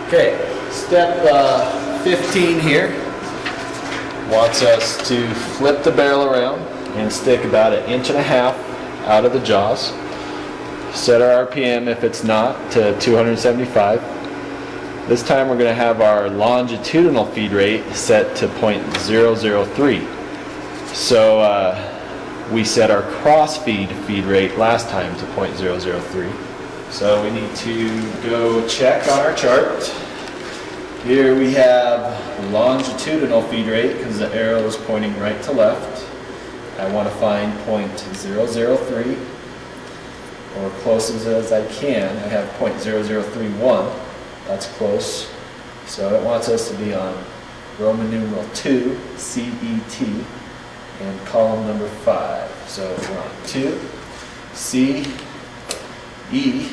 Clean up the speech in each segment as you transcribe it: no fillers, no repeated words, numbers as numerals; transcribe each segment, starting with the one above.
Okay, step 15 here wants us to flip the barrel around and stick about 1.5 inches out of the jaws. Set our RPM, if it's not, to 275. This time we're going to have our longitudinal feed rate set to 0.003. So we set our cross feed rate last time to 0.003. So we need to go check on our chart. Here we have longitudinal feed rate because the arrow is pointing right to left. I want to find 0.003 or close as I can. I have 0.0031. That's close. So it wants us to be on Roman numeral 2, CET, and column number 5. So we're on 2, C, E,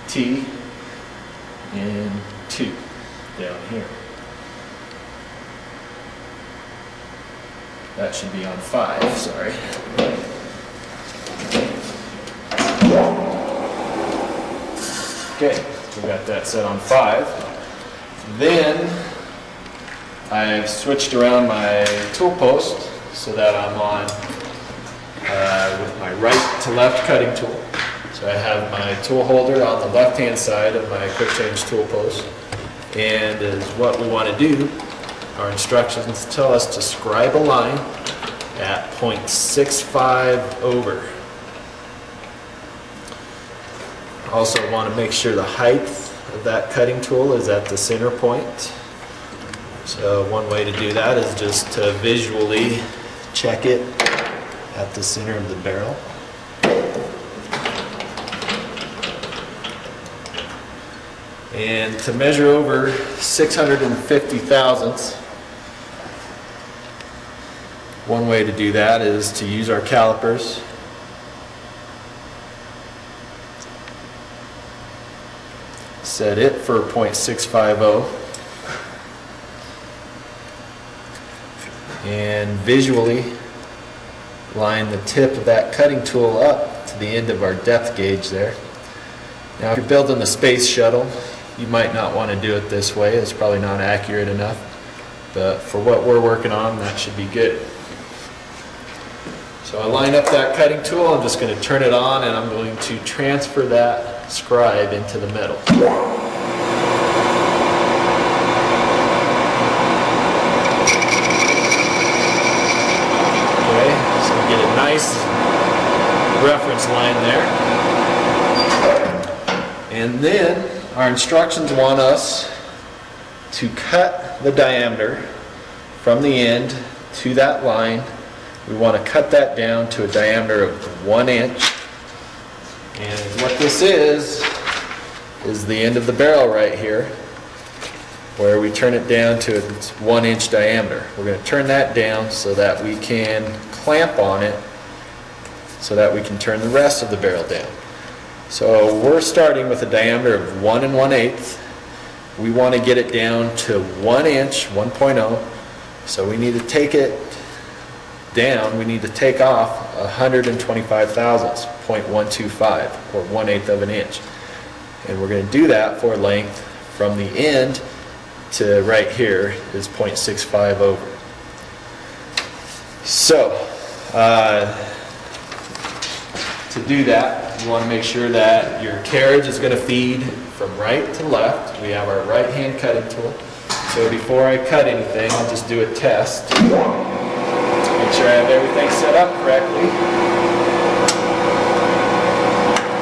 T, and 2 down here. That should be on 5, sorry. Okay, we got that set on 5. Then I've switched around my tool post so that I'm on with my right to left cutting tool. So I have my tool holder on the left hand side of my quick change tool post, and is what we want to do. Our instructions tell us to scribe a line at 0.65 over. Also want to make sure the height of that cutting tool is at the center point. So one way to do that is just to visually check it at the center of the barrel. And to measure over 650 thousandths, one way to do that is to use our calipers. Set it for 0.650 and visually line the tip of that cutting tool up to the end of our depth gauge there. Now if you're building the space shuttle, you might not want to do it this way. It's probably not accurate enough, but for what we're working on, that should be good. So I line up that cutting tool. I'm just going to turn it on, and I'm going to transfer that scribe into the metal. Okay, so we get a nice reference line there. And then our instructions want us to cut the diameter from the end to that line. We want to cut that down to a diameter of 1 inch. And what this is the end of the barrel right here, where we turn it down to its 1 inch diameter. We're going to turn that down so that we can clamp on it so that we can turn the rest of the barrel down. So we're starting with a diameter of 1 1/8. We want to get it down to 1 inch, 1.0. So we need to take it down. We need to take off 125 thousandths, 0.125, or 1/8 of an inch. And we're going to do that for length from the end to right here is 0.65 over. So to do that, you want to make sure that your carriage is going to feed from right to left. We have our right hand cutting tool. So before I cut anything, I'll just do a test. Make sure I have everything set up correctly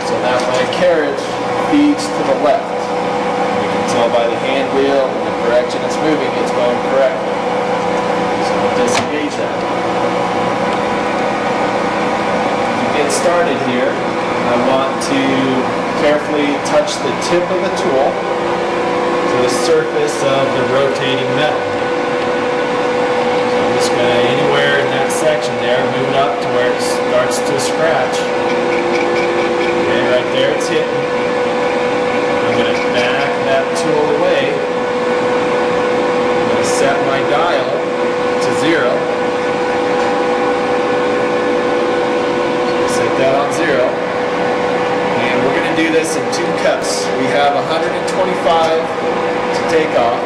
so that my carriage feeds to the left. You can tell by the hand wheel and the direction it's moving, it's going correctly. So I'll disengage that. To get started here, I want to carefully touch the tip of the tool to the surface of the rotating metal. So I'm just going to, anywhere in that section there, move it up to where it starts to scratch. Okay, right there it's hitting. I'm going to back that tool away. I'm going to set my dial to 0. Set that on 0. And we're going to do do this in 2 cuts. We have 125 to take off.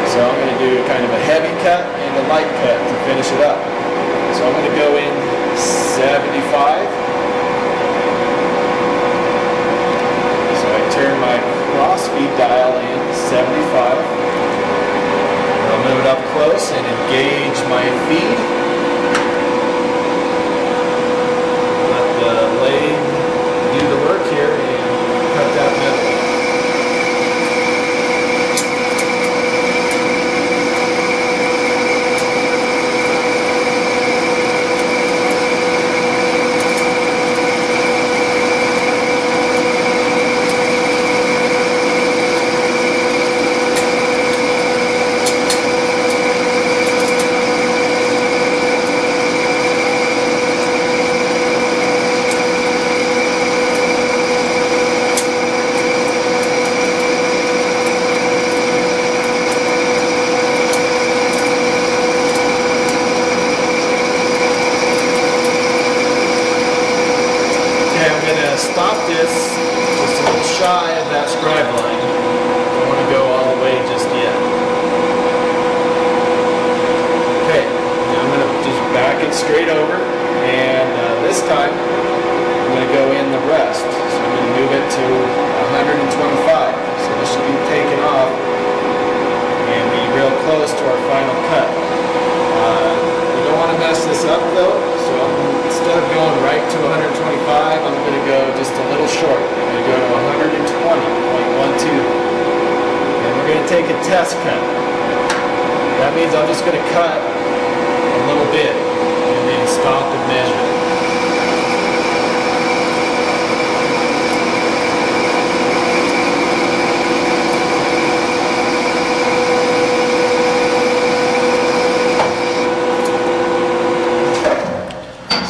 So I'm going to do kind of a heavy cut and a light cut to finish it up. So I'm going to go in 75. So I turn my cross feed dial in 75. I'll move it up close and engage my feed. Let the lathe do the work here and cut that metal. Stop this just a little shy of that scribe line. Don't want to go all the way just yet. Okay, now I'm going to just back it straight over, and this time I'm going to go in the rest. So I'm going to move it to 125. So this should be taken off and be real close to our final cut. We don't want to mess this up though, so instead of going right to 125, I'm going to go just a little short. I'm going to go to 120.12. And we're going to take a test cut. That means I'm just going to cut a little bit and then stop and measure.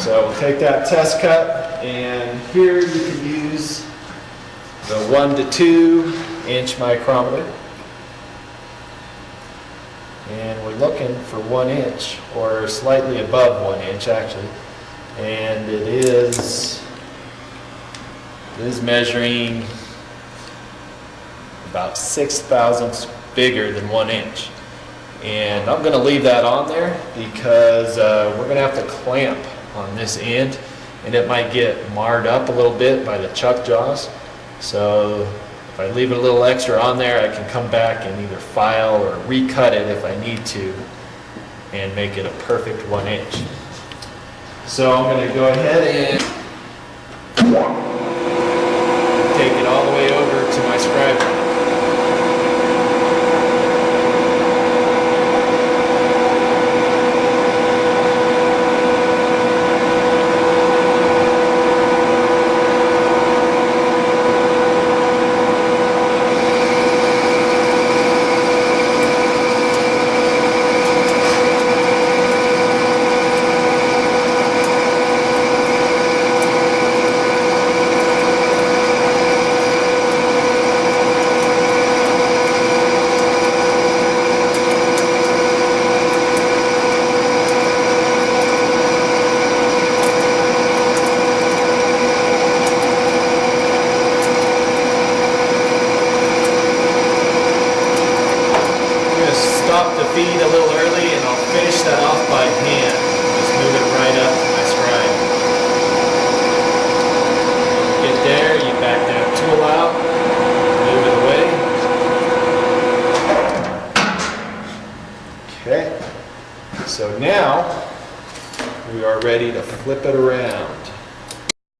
So we'll take that test cut, and here you can use the 1 to 2 inch micrometer. And we're looking for 1 inch, or slightly above 1 inch actually. And it is measuring about 6 thousandths bigger than 1 inch. And I'm going to leave that on there because we're going to have to clamp on this end, and it might get marred up a little bit by the chuck jaws. So if I leave it a little extra on there, I can come back and either file or recut it if I need to and make it a perfect 1 inch. So I'm going to go ahead and take it all the way over to my scribe line. Stop the feed a little early, and I'll finish that off by hand. Just move it right up to my scribe. Get there, you back that tool out, move it away. Okay, so now we are ready to flip it around.